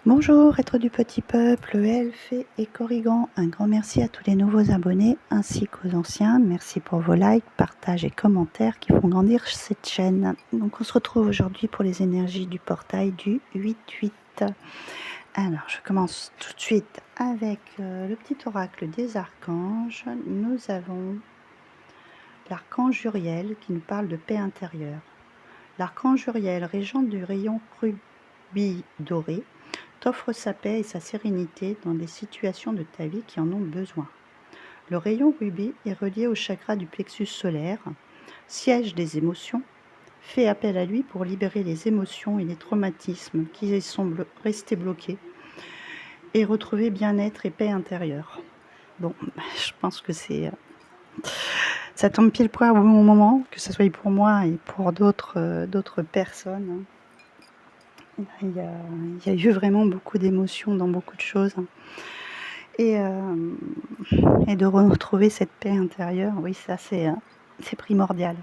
Bonjour, être du petit peuple, elfes et corrigans. Un grand merci à tous les nouveaux abonnés ainsi qu'aux anciens. Merci pour vos likes, partages et commentaires qui font grandir cette chaîne. Donc on se retrouve aujourd'hui pour les énergies du portail du 8-8. Alors je commence tout de suite avec le petit oracle des archanges. Nous avons l'archange Uriel qui nous parle de paix intérieure. L'archange Uriel, régent du rayon rubis doré, t'offre sa paix et sa sérénité dans des situations de ta vie qui en ont besoin. Le rayon rubis est relié au chakra du plexus solaire, siège des émotions. Fais appel à lui pour libérer les émotions et les traumatismes qui semblent rester bloqués et retrouver bien-être et paix intérieure. Bon, je pense que ça tombe pile poil au bon moment, que ce soit pour moi et pour d'autres personnes. Il y a eu vraiment beaucoup d'émotions dans beaucoup de choses. Et de retrouver cette paix intérieure, oui, ça c'est primordial.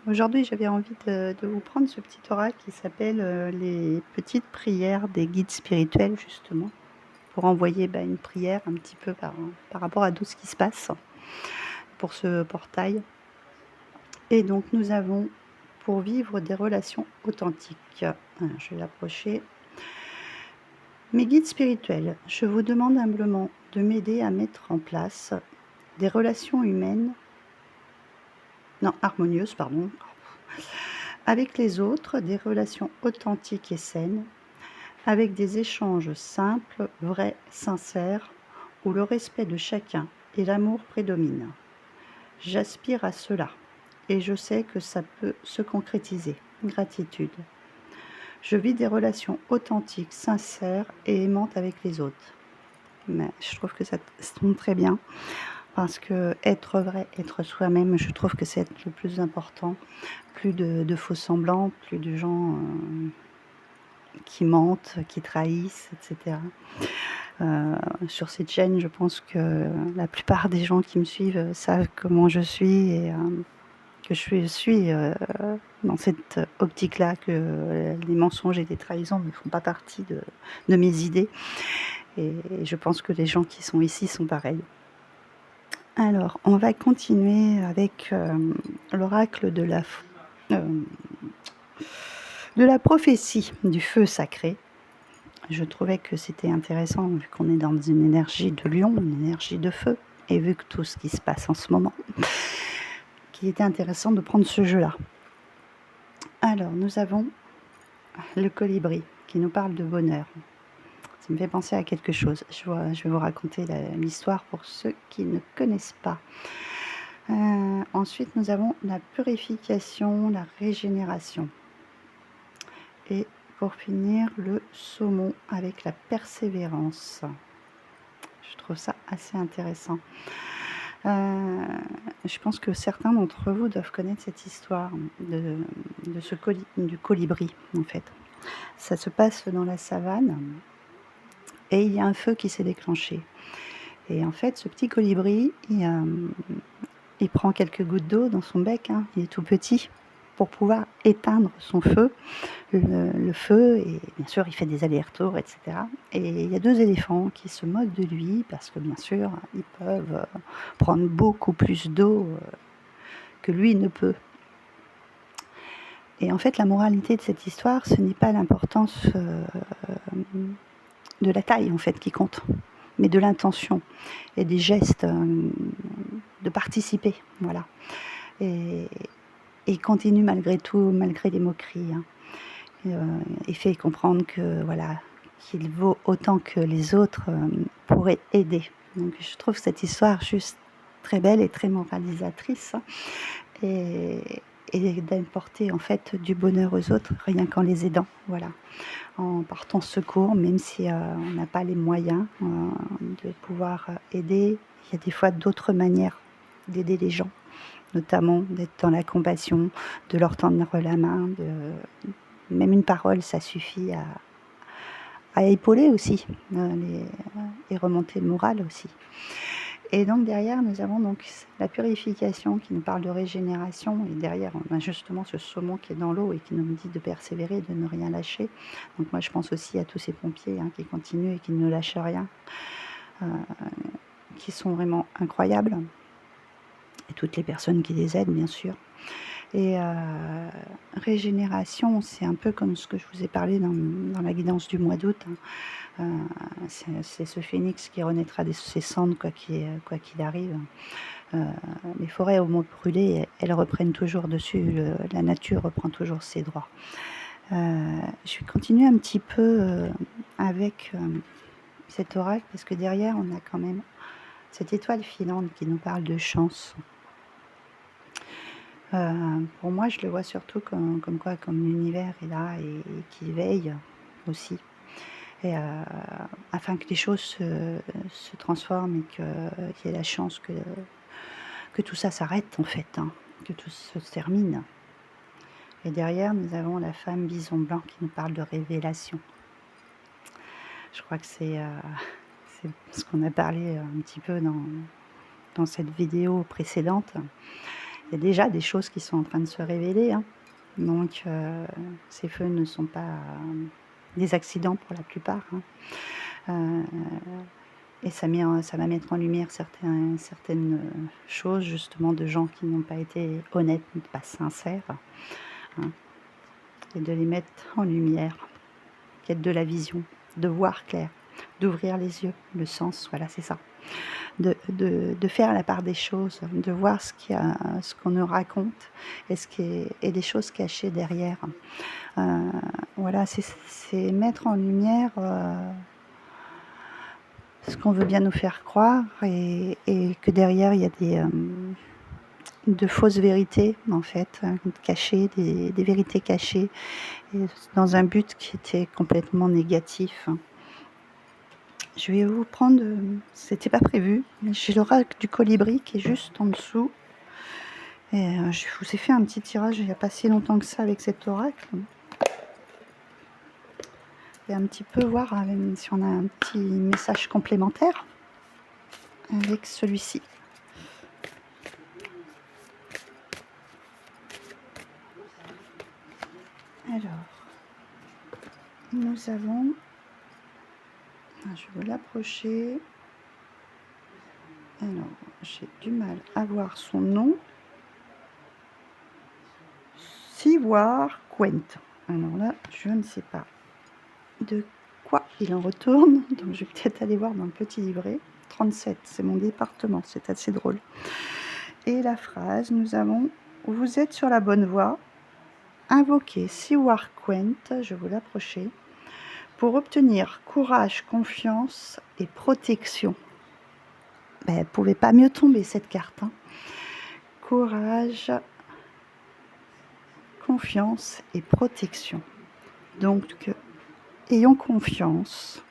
Aujourd'hui, j'avais envie de vous prendre ce petit oracle qui s'appelle les petites prières des guides spirituels, justement, pour envoyer une prière un petit peu par rapport à tout ce qui se passe pour ce portail. Et donc, nous avons pour vivre des relations authentiques. Alors, je vais l'approcher. Mes guides spirituels, je vous demande humblement de m'aider à mettre en place des relations humaines, harmonieuses, avec les autres, des relations authentiques et saines, avec des échanges simples, vrais, sincères, où le respect de chacun et l'amour prédominent. J'aspire à cela et je sais que ça peut se concrétiser. Gratitude. Je vis des relations authentiques, sincères et aimantes avec les autres. Mais je trouve que ça tombe très bien parce que être vrai, être soi-même, je trouve que c'est le plus important. Plus de faux semblants, plus de gens qui mentent, qui trahissent, etc. Sur cette chaîne, je pense que la plupart des gens qui me suivent savent comment je suis et que je suis dans cette optique-là, que les mensonges et les trahisons ne font pas partie de mes idées. Et je pense que les gens qui sont ici sont pareils. Alors, on va continuer avec l'oracle de la prophétie du feu sacré. Je trouvais que c'était intéressant, vu qu'on est dans une énergie de lion, une énergie de feu, et vu que tout ce qui se passe en ce moment, qu'il était intéressant de prendre ce jeu-là. Alors, nous avons le colibri, qui nous parle de bonheur. Ça me fait penser à quelque chose. Je vais vous raconter l'histoire pour ceux qui ne connaissent pas. Ensuite, nous avons la purification, la régénération. Et pour finir, le saumon avec la persévérance. Je trouve ça assez intéressant. Je pense que certains d'entre vous doivent connaître cette histoire du colibri, en fait. Ça se passe dans la savane et il y a un feu qui s'est déclenché. Et en fait, ce petit colibri, il prend quelques gouttes d'eau dans son bec, il est tout petit, pour pouvoir éteindre son feu, le feu, et bien sûr il fait des allers-retours, etc. Et il y a 2 éléphants qui se moquent de lui, parce que bien sûr ils peuvent prendre beaucoup plus d'eau que lui ne peut. Et en fait, la moralité de cette histoire, ce n'est pas l'importance de la taille en fait qui compte, mais de l'intention et des gestes, de participer, voilà. Et il continue malgré tout, malgré les moqueries, et fait comprendre que voilà, qu'il vaut autant que les autres pourraient aider. Donc je trouve cette histoire juste très belle et très moralisatrice, et d'apporter en fait du bonheur aux autres rien qu'en les aidant, voilà, en partant secours, même si on n'a pas les moyens de pouvoir aider. Il y a des fois d'autres manières d'aider les gens, notamment d'être dans la compassion, de leur tendre la main, même une parole, ça suffit à épauler aussi, et remonter le moral aussi. Et donc derrière, nous avons donc la purification qui nous parle de régénération. Et derrière, on a justement ce saumon qui est dans l'eau et qui nous dit de persévérer, de ne rien lâcher. Donc moi, je pense aussi à tous ces pompiers qui continuent et qui ne lâchent rien, qui sont vraiment incroyables. Et toutes les personnes qui les aident, bien sûr. Et régénération, c'est un peu comme ce que je vous ai parlé dans la guidance du mois d'août. C'est ce phénix qui renaîtra de ses cendres, quoi qu'il arrive. Les forêts au mot brûlé, elles reprennent toujours dessus, la nature reprend toujours ses droits. Je vais continuer un petit peu avec cet oracle, parce que derrière, on a quand même cette étoile filante qui nous parle de chance. Pour moi, je le vois surtout comme l'univers est là et qui veille aussi. Et afin que les choses se transforment et qu'il y ait la chance que tout ça s'arrête en fait, que tout se termine. Et derrière, nous avons la femme bison blanc qui nous parle de révélation. Je crois que c'est ce qu'on a parlé un petit peu dans cette vidéo précédente. Il y a déjà des choses qui sont en train de se révéler. Donc, ces feux ne sont pas des accidents pour la plupart. Et ça va mettre en lumière certaines choses, justement, de gens qui n'ont pas été honnêtes, pas sincères. Et de les mettre en lumière. Quête de la vision, de voir clair, d'ouvrir les yeux, le sens, voilà, c'est ça. De faire la part des choses, de voir ce qu'on nous raconte et des choses cachées derrière. Voilà, c'est mettre en lumière ce qu'on veut bien nous faire croire et que derrière il y a de fausses vérités en fait, cachées, des vérités cachées, et dans un but qui était complètement négatif. Je vais vous prendre, c'était pas prévu, mais j'ai l'oracle du colibri qui est juste en dessous. Et je vous ai fait un petit tirage il n'y a pas si longtemps que ça avec cet oracle. Et un petit peu voir si on a un petit message complémentaire avec celui-ci. Alors, nous avons... Je vais l'approcher. Alors, j'ai du mal à voir son nom. Siwar Quent. Alors là, je ne sais pas de quoi il en retourne. Donc, je vais peut-être aller voir dans le petit livret. 37, c'est mon département, c'est assez drôle. Et la phrase, nous avons « Vous êtes sur la bonne voie. Invoquez Siwar Quent, je vais vous l'approcher, pour obtenir courage, confiance et protection. » Elle ne pouvait pas mieux tomber cette carte. Courage, confiance et protection. Donc, ayons confiance,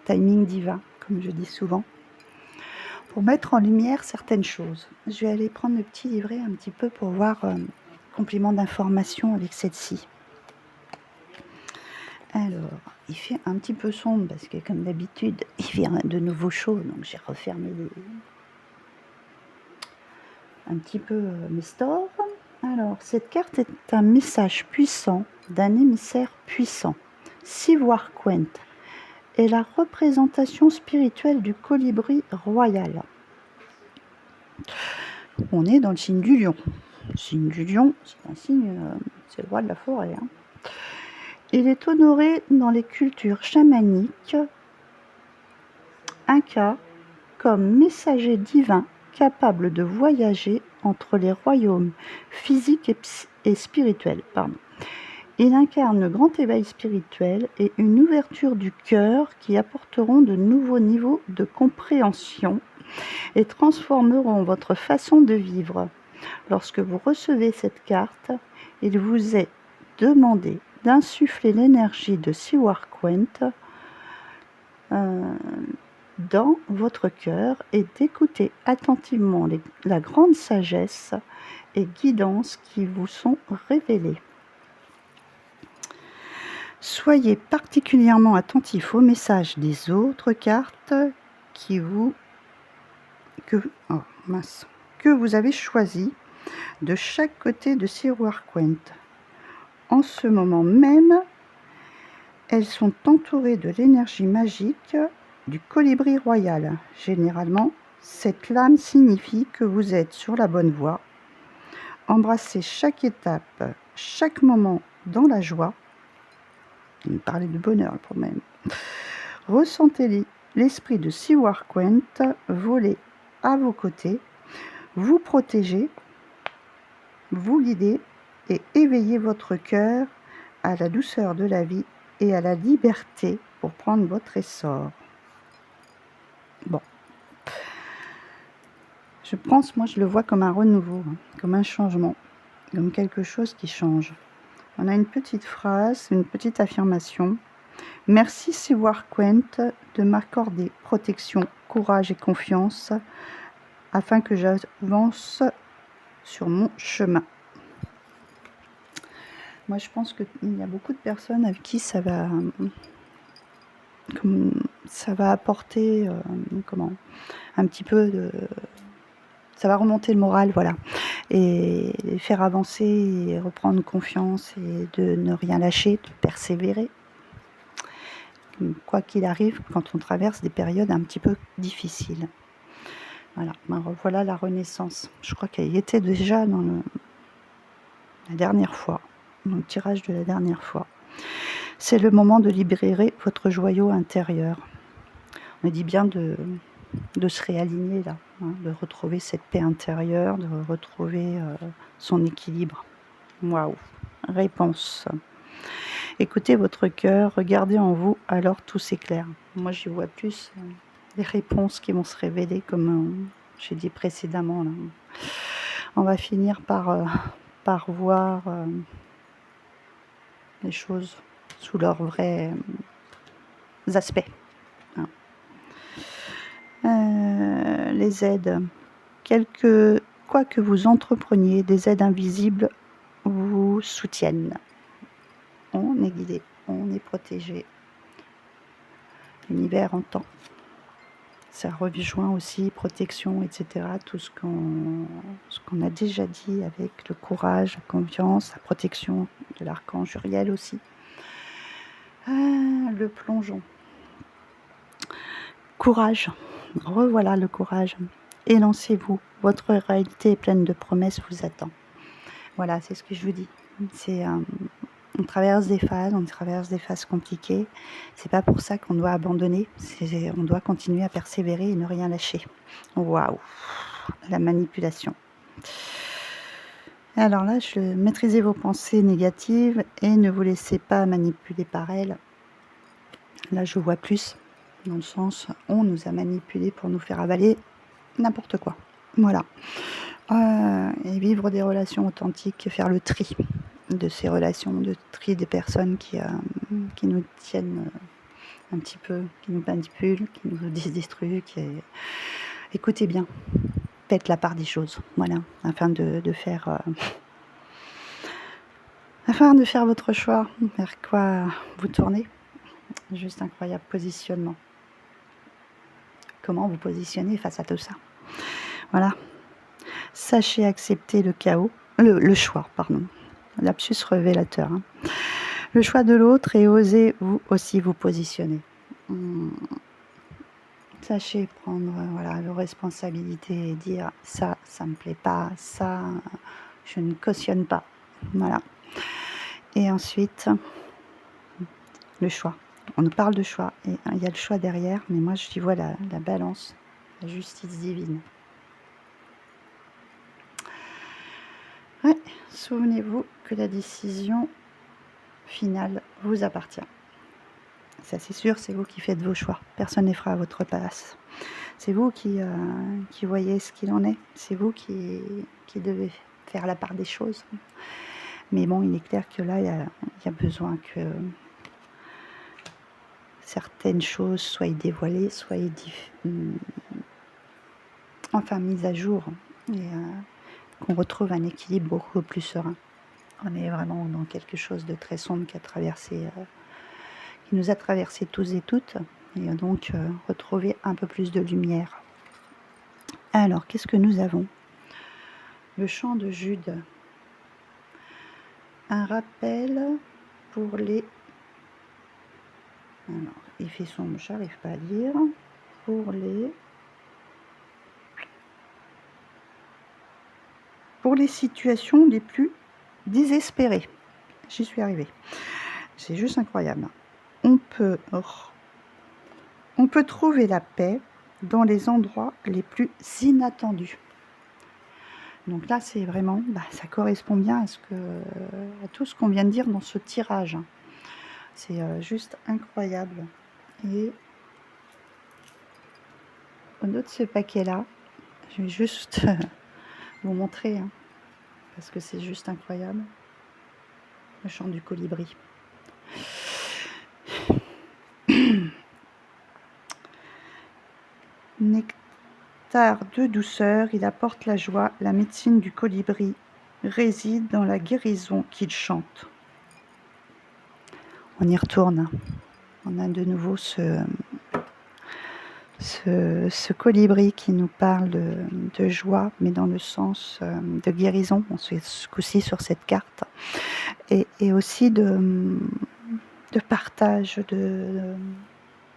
timing divin, comme je dis souvent, pour mettre en lumière certaines choses. Je vais aller prendre le petit livret un petit peu pour voir complément d'information avec celle-ci. Alors, il fait un petit peu sombre parce que comme d'habitude, il fait de nouveau chaud, donc j'ai refermé un petit peu mes stores. Alors, cette carte est un message puissant d'un émissaire puissant. Siwar Quent est la représentation spirituelle du colibri royal. On est dans le signe du lion. Le signe du lion, c'est un signe, c'est le roi de la forêt. Il est honoré dans les cultures chamaniques Inca comme messager divin capable de voyager entre les royaumes physiques et spirituels. Il incarne le grand éveil spirituel et une ouverture du cœur qui apporteront de nouveaux niveaux de compréhension et transformeront votre façon de vivre. Lorsque vous recevez cette carte, il vous est demandé d'insuffler l'énergie de Siwar Quent dans votre cœur et d'écouter attentivement la grande sagesse et guidance qui vous sont révélées. Soyez particulièrement attentifs aux messages des autres cartes qui vous oh, mince, que vous avez choisi de chaque côté de ces Warquent. En ce moment même, elles sont entourées de l'énergie magique du colibri royal. Généralement, cette lame signifie que vous êtes sur la bonne voie. Embrassez chaque étape, chaque moment dans la joie. On parlait de bonheur pour même. Ressentez l'esprit de Siwarquent voler à vos côtés, vous protéger, vous guider et éveiller votre cœur à la douceur de la vie et à la liberté pour prendre votre essor. Bon. Je pense, moi je le vois comme un renouveau, comme un changement, comme quelque chose qui change. On a une petite phrase, une petite affirmation. Merci Siwarquent de m'accorder protection, courage et confiance afin que j'avance sur mon chemin. Moi je pense qu'il y a beaucoup de personnes avec qui ça va apporter un petit peu de... Ça va remonter le moral, voilà, et faire avancer et reprendre confiance et de ne rien lâcher, de persévérer. Quoi qu'il arrive, quand on traverse des périodes un petit peu difficiles. Voilà, voilà la renaissance. Je crois qu'elle y était déjà dans la dernière fois, dans le tirage de la dernière fois. C'est le moment de libérer votre joyau intérieur. On me dit bien de se réaligner là, hein, de retrouver cette paix intérieure, de retrouver son équilibre. Waouh, réponse. Écoutez votre cœur, regardez en vous, alors tout s'éclaire. Moi j'y vois plus les réponses qui vont se révéler comme j'ai dit précédemment. Là. On va finir par voir les choses sous leurs vrais aspects. Hein. Les aides. Quoi que vous entrepreniez, des aides invisibles vous soutiennent. On est guidé, on est protégé. L'univers entend. Ça rejoint aussi protection, etc. Tout ce qu'on a déjà dit avec le courage, la confiance, la protection de l'archange Uriel aussi. Le plongeon. Courage. Revoilà le courage. Élancez-vous. Votre réalité est pleine de promesses vous attend. Voilà, c'est ce que je vous dis. On traverse des phases compliquées. C'est pas pour ça qu'on doit abandonner. On doit continuer à persévérer et ne rien lâcher. Waouh, la manipulation. Alors là, maîtrisez vos pensées négatives et ne vous laissez pas manipuler par elles. Là, je vois plus dans le sens, on nous a manipulés pour nous faire avaler n'importe quoi. Voilà. Et vivre des relations authentiques, faire le tri de ces relations, de tri des personnes qui nous tiennent un petit peu, qui nous manipulent, qui nous disent des trucs. Écoutez bien, faites la part des choses, voilà, afin de faire votre choix, vers quoi vous tournez. Juste incroyable positionnement. Comment vous positionnez face à tout ça. Voilà. Sachez accepter le chaos, le choix, pardon. Lapsus révélateur. Hein. Le choix de l'autre et osez vous aussi vous positionner. Sachez prendre vos responsabilités et dire ça me plaît pas, ça, je ne cautionne pas. Voilà. Et ensuite, le choix. On nous parle de choix et il y a le choix derrière, mais moi je y vois la balance, la justice divine. Ouais, souvenez-vous que la décision finale vous appartient. Ça c'est sûr, c'est vous qui faites vos choix. Personne ne fera à votre place. C'est vous qui voyez ce qu'il en est. C'est vous qui devez faire la part des choses. Mais bon, il est clair que là, il y a besoin que certaines choses soient dévoilées, soient mises à jour. Et qu'on retrouve un équilibre beaucoup plus serein. On est vraiment dans quelque chose de très sombre qui nous a traversé tous et toutes, et donc retrouver un peu plus de lumière. Alors, qu'est-ce que nous avons? Le chant de Jude. Un rappel pour les... Alors, il fait sombre, j'arrive pas à lire. Pour les situations les plus désespérées. J'y suis arrivée. C'est juste incroyable. On peut trouver la paix dans les endroits les plus inattendus. Donc là, c'est vraiment, ça correspond bien à tout ce qu'on vient de dire dans ce tirage. C'est juste incroyable. Et au dos de ce paquet-là, je vais juste vous montrer, parce que c'est juste incroyable, le chant du colibri. Nectar de douceur, il apporte la joie, la médecine du colibri réside dans la guérison qu'il chante. On y retourne. On a de nouveau ce colibri qui nous parle de joie, mais dans le sens de guérison. On se fait ce coup-ci sur cette carte. Et aussi de partage,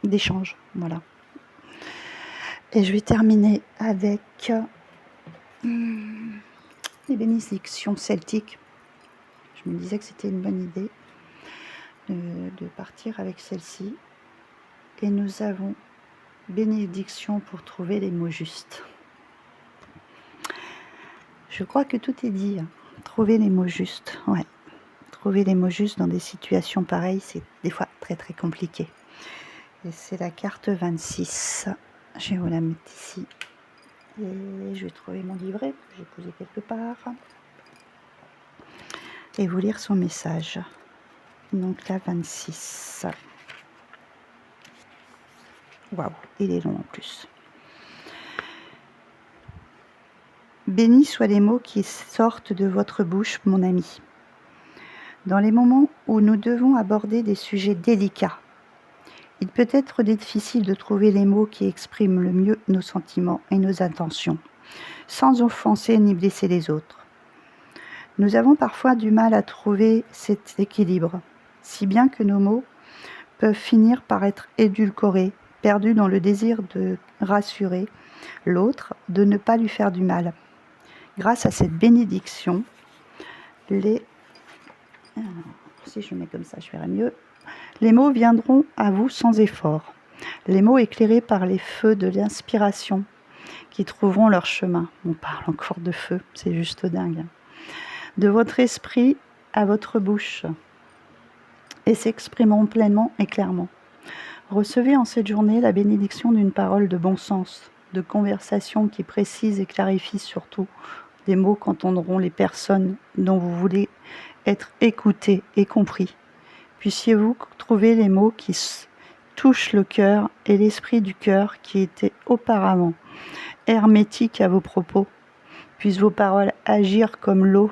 d'échange. Voilà. Et je vais terminer avec les bénédictions celtiques. Je me disais que c'était une bonne idée de partir avec celle-ci. Et nous avons bénédiction pour trouver les mots justes. Je crois que tout est dit. Trouver les mots justes, ouais. Trouver les mots justes dans des situations pareilles, c'est des fois très très compliqué. Et c'est la carte 26. Je vais vous la mettre ici. Et je vais trouver mon livret que j'ai posé quelque part. Et vous lire son message. Donc la 26. Waouh, il est long en plus. Bénis soient les mots qui sortent de votre bouche, mon ami. Dans les moments où nous devons aborder des sujets délicats, il peut être difficile de trouver les mots qui expriment le mieux nos sentiments et nos intentions, sans offenser ni blesser les autres. Nous avons parfois du mal à trouver cet équilibre, si bien que nos mots peuvent finir par être édulcorés, perdus dans le désir de rassurer l'autre, de ne pas lui faire du mal. Grâce à cette bénédiction, si je mets comme ça, je verrai mieux. Les mots viendront à vous sans effort. Les mots éclairés par les feux de l'inspiration qui trouveront leur chemin. On parle encore de feu, c'est juste dingue. De votre esprit à votre bouche et s'exprimeront pleinement et clairement. Recevez en cette journée la bénédiction d'une parole de bon sens, de conversation qui précise et clarifie surtout des mots qu'entendront les personnes dont vous voulez être écoutés et compris. Puissiez-vous trouver les mots qui touchent le cœur et l'esprit du cœur qui était auparavant hermétique à vos propos. Puissent vos paroles agir comme l'eau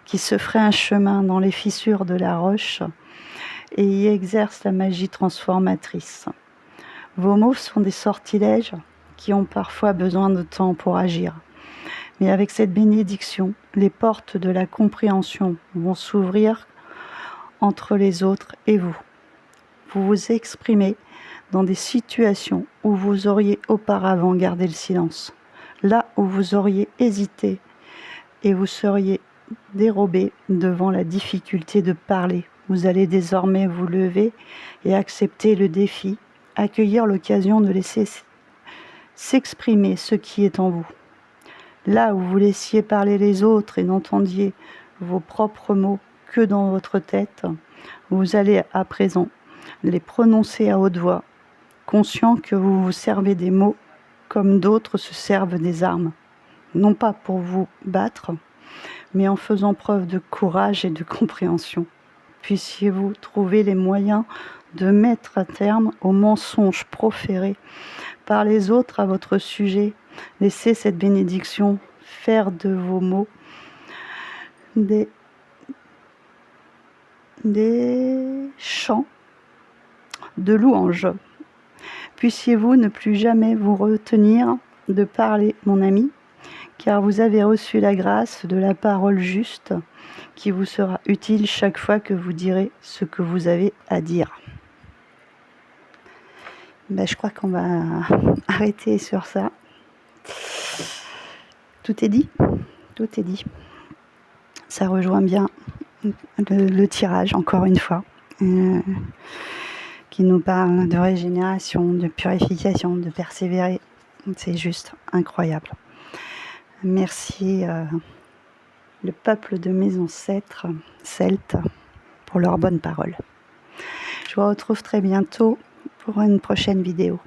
qui se ferait un chemin dans les fissures de la roche et y exerce la magie transformatrice. Vos mots sont des sortilèges qui ont parfois besoin de temps pour agir. Mais avec cette bénédiction, les portes de la compréhension vont s'ouvrir entre les autres et vous. Vous vous exprimez dans des situations où vous auriez auparavant gardé le silence, là où vous auriez hésité et vous seriez dérobé devant la difficulté de parler. Vous allez désormais vous lever et accepter le défi, accueillir l'occasion de laisser s'exprimer ce qui est en vous. Là où vous laissiez parler les autres et n'entendiez vos propres mots que dans votre tête, vous allez à présent les prononcer à haute voix, conscient que vous vous servez des mots comme d'autres se servent des armes, non pas pour vous battre, mais en faisant preuve de courage et de compréhension. Puissiez-vous trouver les moyens de mettre un terme aux mensonges proférés par les autres à votre sujet. Laissez cette bénédiction faire de vos mots des chants de louange. Puissiez-vous ne plus jamais vous retenir de parler, mon ami, car vous avez reçu la grâce de la parole juste qui vous sera utile chaque fois que vous direz ce que vous avez à dire. Ben, je crois qu'on va arrêter sur ça. Tout est dit. Tout est dit. Ça rejoint bien le tirage, encore une fois, qui nous parle de régénération, de purification, de persévérer. C'est juste incroyable. Merci le peuple de mes ancêtres celtes pour leurs bonnes paroles. Je vous retrouve très bientôt pour une prochaine vidéo.